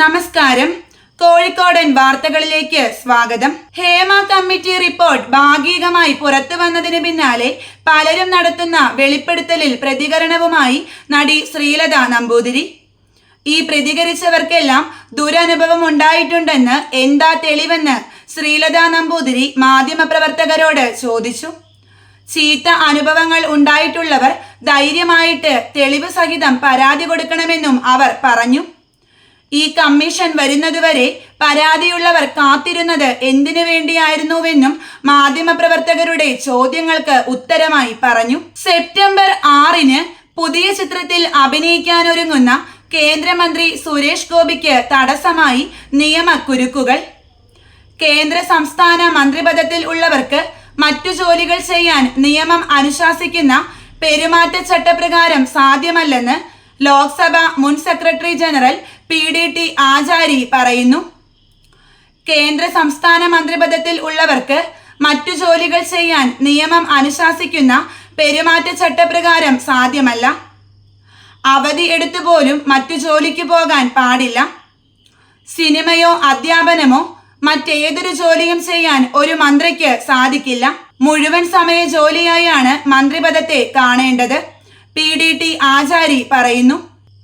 നമസ്കാരം. കോഴിക്കോടൻ വാർത്തകളിലേക്ക് സ്വാഗതം. ഹേമ കമ്മിറ്റി റിപ്പോർട്ട് ഭാഗികമായി പുറത്തു വന്നതിന് പിന്നാലെ പലരും നടത്തുന്ന വെളിപ്പെടുത്തലിൽ പ്രതികരണവുമായി നടി ശ്രീലത നമ്പൂതിരി. ഈ പ്രതികരിച്ചവർക്കെല്ലാം ദുരനുഭവം ഉണ്ടായിട്ടുണ്ടെന്ന് എന്താ തെളിവെന്ന് ശ്രീലത നമ്പൂതിരി മാധ്യമപ്രവർത്തകരോട് ചോദിച്ചു. ചീത്ത അനുഭവങ്ങൾ ഉണ്ടായിട്ടുള്ളവർ ധൈര്യമായിട്ട് തെളിവ് സഹിതം പരാതി കൊടുക്കണമെന്നും അവർ പറഞ്ഞു. ഈ കമ്മീഷൻ വരുന്നതുവരെ പരാതിയുള്ളവർ കാത്തിരുന്നത് എന്തിനു വേണ്ടിയായിരുന്നുവെന്നും മാധ്യമപ്രവർത്തകരുടെ ചോദ്യങ്ങൾക്ക് ഉത്തരമായി പറഞ്ഞു. സെപ്റ്റംബർ 6 പുതിയ ചിത്രത്തിൽ അഭിനയിക്കാനൊരുങ്ങുന്ന കേന്ദ്രമന്ത്രി സുരേഷ് ഗോപിക്ക് തടസ്സമായി നിയമക്കുരുക്കുകൾ. കേന്ദ്ര സംസ്ഥാന മന്ത്രിപദത്തിൽ ഉള്ളവർക്ക് മറ്റു ജോലികൾ ചെയ്യാൻ നിയമം അനുശാസിക്കുന്ന പെരുമാറ്റച്ചട്ടപ്രകാരം സാധ്യമല്ലെന്ന് ലോക്സഭ മുൻ സെക്രട്ടറി ജനറൽ PDT ആചാരി പറയുന്നു. കേന്ദ്ര സംസ്ഥാന മന്ത്രിപദത്തിൽ ഉള്ളവർക്ക് മറ്റു ജോലികൾ ചെയ്യാൻ നിയമം അനുശാസിക്കുന്ന പെരുമാറ്റച്ചട്ടപ്രകാരം സാധ്യമല്ല. അവധി എടുത്തുപോലും മറ്റു ജോലിക്ക് പോകാൻ പാടില്ല. സിനിമയോ അധ്യാപനമോ മറ്റേതൊരു ജോലിയും ചെയ്യാൻ ഒരു മന്ത്രിക്ക് സാധിക്കില്ല. മുഴുവൻ സമയ ജോലിയായാണ് മന്ത്രിപദത്തെ കാണേണ്ടത്, PDT ആചാരി പറയുന്നു.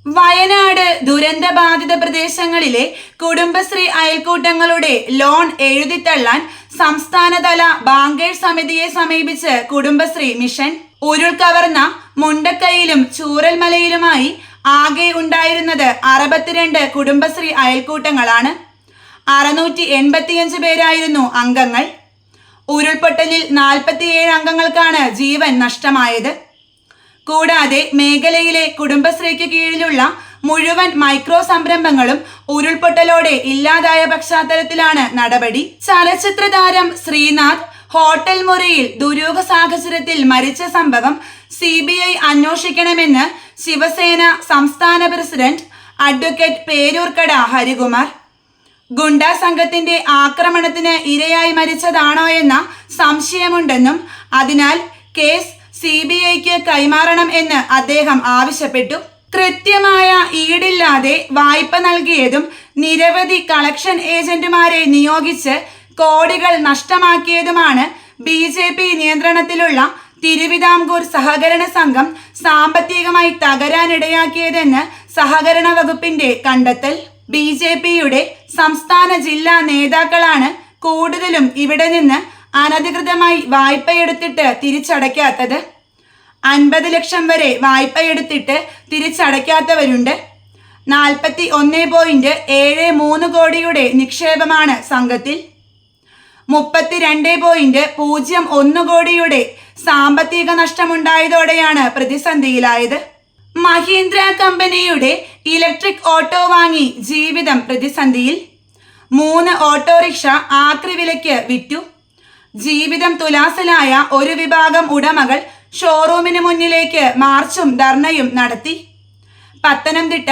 വയനാട് ദുരന്തബാധിത പ്രദേശങ്ങളിലെ കുടുംബശ്രീ അയൽക്കൂട്ടങ്ങളുടെ ലോൺ എഴുതിത്തള്ളാൻ സംസ്ഥാനതല ബാങ്കേഴ്സ് സമിതിയെ സമീപിച്ച് കുടുംബശ്രീ മിഷൻ. ഉരുൾകവർന്ന മുണ്ടക്കയിലും ചൂരൽമലയിലുമായി ആകെ ഉണ്ടായിരുന്നത് 62 കുടുംബശ്രീ അയൽക്കൂട്ടങ്ങളാണ്. 685 പേരായിരുന്നു അംഗങ്ങൾ. ഉരുൾപൊട്ടലിൽ 47 അംഗങ്ങൾക്കാണ് ജീവൻ നഷ്ടമായത്. കൂടാതെ മേഖലയിലെ കുടുംബശ്രീക്ക് കീഴിലുള്ള മുഴുവൻ മൈക്രോ സംരംഭങ്ങളും ഉരുൾപൊട്ടലോടെ ഇല്ലാതായ പശ്ചാത്തലത്തിലാണ് നടപടി. ചലച്ചിത്ര താരം ശ്രീനാഥ് ഹോട്ടൽ മുറിയിൽ ദുരൂഹ സാഹചര്യത്തിൽ മരിച്ച സംഭവം CBI അന്വേഷിക്കണമെന്ന് ശിവസേന സംസ്ഥാന പ്രസിഡന്റ് അഡ്വക്കേറ്റ് പേരൂർക്കട ഹരികുമാർ. ഗുണ്ടാ സംഘത്തിന്റെ ആക്രമണത്തിന് ഇരയായി മരിച്ചതാണോ എന്ന സംശയമുണ്ടെന്നും അതിനാൽ കേസ് CBIക്ക് കൈമാറണം എന്ന് അദ്ദേഹം ആവശ്യപ്പെട്ടു. കൃത്യമായ ഈടില്ലാതെ വായ്പ നൽകിയതും നിരവധി കളക്ഷൻ ഏജന്റുമാരെ നിയോഗിച്ച് കോടികൾ നഷ്ടമാക്കിയതുമാണ് BJP നിയന്ത്രണത്തിലുള്ള തിരുവിതാംകൂർ സഹകരണ സംഘം സാമ്പത്തികമായി തകരാനിടയാക്കിയതെന്ന് സഹകരണ വകുപ്പിന്റെ കണ്ടെത്തൽ. BJPയുടെ സംസ്ഥാന ജില്ലാ നേതാക്കളാണ് കൂടുതലും ഇവിടെ നിന്ന് അനധികൃതമായി വായ്പയെടുത്തിട്ട് തിരിച്ചടയ്ക്കാത്തത്. 50 ലക്ഷം വരെ വായ്പയെടുത്തിട്ട് തിരിച്ചടയ്ക്കാത്തവരുണ്ട്. 41.73 കോടിയുടെ നിക്ഷേപമാണ് സംഘത്തിൽ. 32.01 കോടിയുടെ സാമ്പത്തിക നഷ്ടമുണ്ടായതോടെയാണ് പ്രതിസന്ധിയിലായത്. മഹീന്ദ്ര കമ്പനിയുടെ ഇലക്ട്രിക് ഓട്ടോ വാങ്ങി ജീവിതം പ്രതിസന്ധിയിൽ. 3 ഓട്ടോറിക്ഷ ആക്രി വിലയ്ക്ക് വിറ്റു. ജീവിതം തുലാസിലായ ഒരു വിഭാഗം ഉടമകൾ ഷോറൂമിന് മുന്നിലേക്ക് മാർച്ചും ധർണയും നടത്തി. പത്തനംതിട്ട,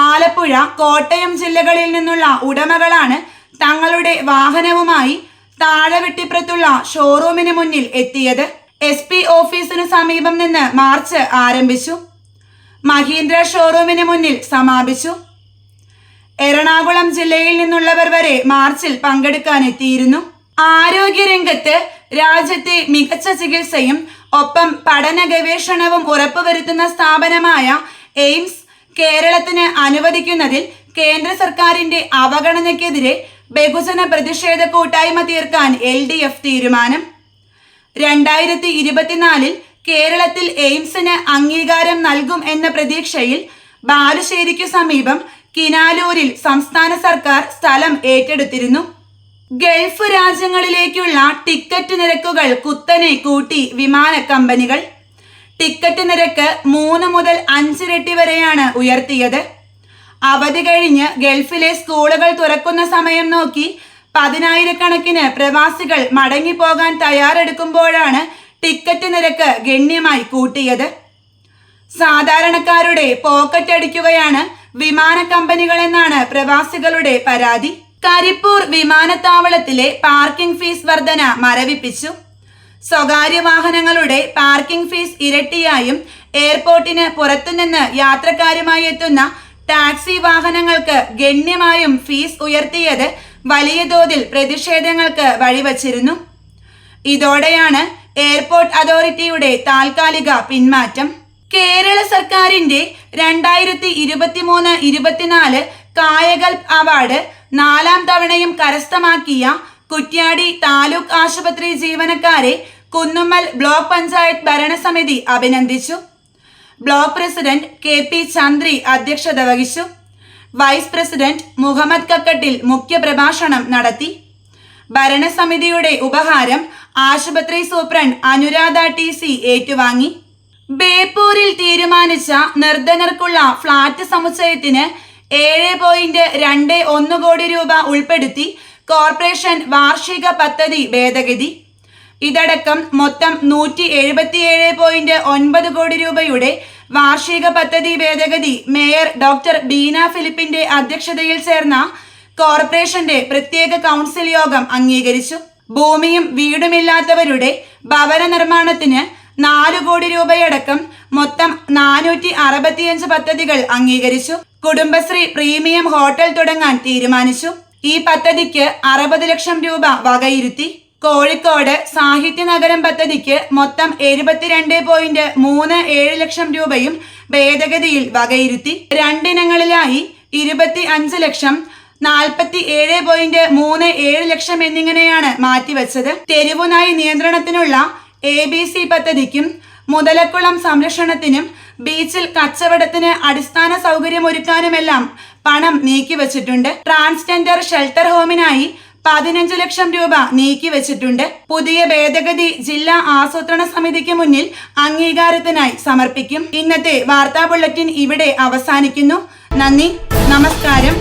ആലപ്പുഴ, കോട്ടയം ജില്ലകളിൽ നിന്നുള്ള ഉടമകളാണ് തങ്ങളുടെ വാഹനവുമായി താഴെവെട്ടിപ്പുറത്തുള്ള ഷോറൂമിന് മുന്നിൽ എത്തിയത്. SP ഓഫീസിന് സമീപം നിന്ന് മാർച്ച് ആരംഭിച്ചു. മഹീന്ദ്ര ഷോറൂമിന് മുന്നിൽ സമാപിച്ചു. എറണാകുളം ജില്ലയിൽ നിന്നുള്ളവർ വരെ മാർച്ചിൽ പങ്കെടുക്കാനെത്തിയിരുന്നു. ആരോഗ്യരംഗത്ത് രാജ്യത്തെ മികച്ച ചികിത്സയും ഒപ്പം പഠന ഗവേഷണവും ഉറപ്പുവരുത്തുന്ന സ്ഥാപനമായ എയിംസ് കേരളത്തിന് അനുവദിക്കുന്നതിൽ കേന്ദ്ര സർക്കാരിന്റെ അവഗണനയ്ക്കെതിരെ ബഹുജന പ്രതിഷേധ കൂട്ടായ്മ തീർക്കാൻ LDF തീരുമാനം. 2024 കേരളത്തിൽ എയിംസിന് അംഗീകാരം നൽകും എന്ന പ്രതീക്ഷയിൽ ബാലുശ്ശേരിക്കു സമീപം കിനാലൂരിൽ സംസ്ഥാന സർക്കാർ സ്ഥലം ഏറ്റെടുത്തിരുന്നു. ഗൾഫ് രാജ്യങ്ങളിലേക്കുള്ള ടിക്കറ്റ് നിരക്കുകൾ കുത്തനെ കൂട്ടി വിമാന കമ്പനികൾ. ടിക്കറ്റ് നിരക്ക് 3 മുതൽ 5 ഇരട്ടി വരെയാണ് ഉയർത്തിയത്. അവധി കഴിഞ്ഞ് ഗൾഫിലെ സ്കൂളുകൾ തുറക്കുന്ന സമയം നോക്കി 10,000-കണക്കിന് പ്രവാസികൾ മടങ്ങിപ്പോകാൻ തയ്യാറെടുക്കുമ്പോഴാണ് ടിക്കറ്റ് നിരക്ക് ഗണ്യമായി കൂട്ടിയത്. സാധാരണക്കാരുടെ പോക്കറ്റ് അടിക്കുകയാണ് വിമാന കമ്പനികളെന്നാണ് പ്രവാസികളുടെ പരാതി. കരിപ്പൂർ വിമാനത്താവളത്തിലെ പാർക്കിംഗ് ഫീസ് വർധന മരവിപ്പിച്ചു. സ്വകാര്യ വാഹനങ്ങളുടെ പാർക്കിംഗ് ഫീസ് ഇരട്ടിയായും എയർപോർട്ടിന് പുറത്തുനിന്ന് യാത്രക്കാരുമായി എത്തുന്ന ടാക്സി വാഹനങ്ങൾക്ക് ഗണ്യമായും ഫീസ് ഉയർത്തിയത് വലിയ തോതിൽ പ്രതിഷേധങ്ങൾക്ക് വഴിവച്ചിരുന്നു. ഇതോടെയാണ് എയർപോർട്ട് അതോറിറ്റിയുടെ താൽക്കാലിക പിന്മാറ്റം. കേരള സർക്കാരിന്റെ 2023-24 കായകൽപ് അവാർഡ് 4ാം തവണയും കരസ്ഥമാക്കിയ കുറ്റ്യാടി താലൂക്ക് ആശുപത്രി ജീവനക്കാരെ കുന്നുമ്മൽ ബ്ലോക്ക് പഞ്ചായത്ത് ഭരണസമിതി അഭിനന്ദിച്ചു. ബ്ലോക്ക് പ്രസിഡന്റ് KP ചന്ദ്രി അധ്യക്ഷത വഹിച്ചു. വൈസ് പ്രസിഡന്റ് മുഹമ്മദ് കക്കട്ടിൽ മുഖ്യപ്രഭാഷണം നടത്തി. ഭരണസമിതിയുടെ ഉപഹാരം ആശുപത്രി സൂപ്രണ്ട് അനുരാധ TC ഏറ്റുവാങ്ങി. ബേപ്പൂരിൽ തീരുമാനിച്ച നിർധനർക്കുള്ള ഫ്ളാറ്റ് സമുച്ചയത്തിന് 7.21 കോടി രൂപ ഉൾപ്പെടുത്തി കോർപ്പറേഷൻ വാർഷിക പദ്ധതി ഭേദഗതി. ഇതടക്കം മൊത്തം 177.9 കോടി രൂപയുടെ വാർഷിക പദ്ധതി ഭേദഗതി മേയർ ഡോക്ടർ ബീന ഫിലിപ്പിന്റെ അധ്യക്ഷതയിൽ ചേർന്ന കോർപ്പറേഷന്റെ പ്രത്യേക കൗൺസിൽ യോഗം അംഗീകരിച്ചു. ഭൂമിയും വീടുമില്ലാത്തവരുടെ ഭവന നിർമ്മാണത്തിന് 4 കോടി രൂപയടക്കം മൊത്തം 465 പദ്ധതികൾ അംഗീകരിച്ചു. കുടുംബശ്രീ പ്രീമിയം ഹോട്ടൽ തുടങ്ങാൻ തീരുമാനിച്ചു. ഈ പദ്ധതിക്ക് 60 ലക്ഷം രൂപ വകയിരുത്തി. കോഴിക്കോട് സാഹിത്യ നഗരം പദ്ധതിക്ക് മൊത്തം 72.37 ലക്ഷം രൂപയും ഭേദഗതിയിൽ വകയിരുത്തി. 2 ഇനങ്ങളിലായി 25 ലക്ഷം, 47.37 ലക്ഷം എന്നിങ്ങനെയാണ് മാറ്റിവെച്ചത്. തെരുവുനായി നിയന്ത്രണത്തിനുള്ള ABC പദ്ധതിക്കും മുതലക്കുളം സംരക്ഷണത്തിനും ബീച്ചിൽ കച്ചവടത്തിന് അടിസ്ഥാന സൗകര്യമൊരുക്കാനുമെല്ലാം പണം നീക്കിവച്ചിട്ടുണ്ട്. ട്രാൻസ്ജെൻഡർ ഷെൽട്ടർ ഹോമിനായി 15 ലക്ഷം രൂപ നീക്കിവച്ചിട്ടുണ്ട്. പുതിയ ഭേദഗതി ജില്ലാ ആസൂത്രണ സമിതിക്ക് മുന്നിൽ അംഗീകാരത്തിനായി സമർപ്പിക്കും. ഇന്നത്തെ വാർത്താ ബുള്ളറ്റിൻ ഇവിടെ അവസാനിക്കുന്നു. നന്ദി, നമസ്കാരം.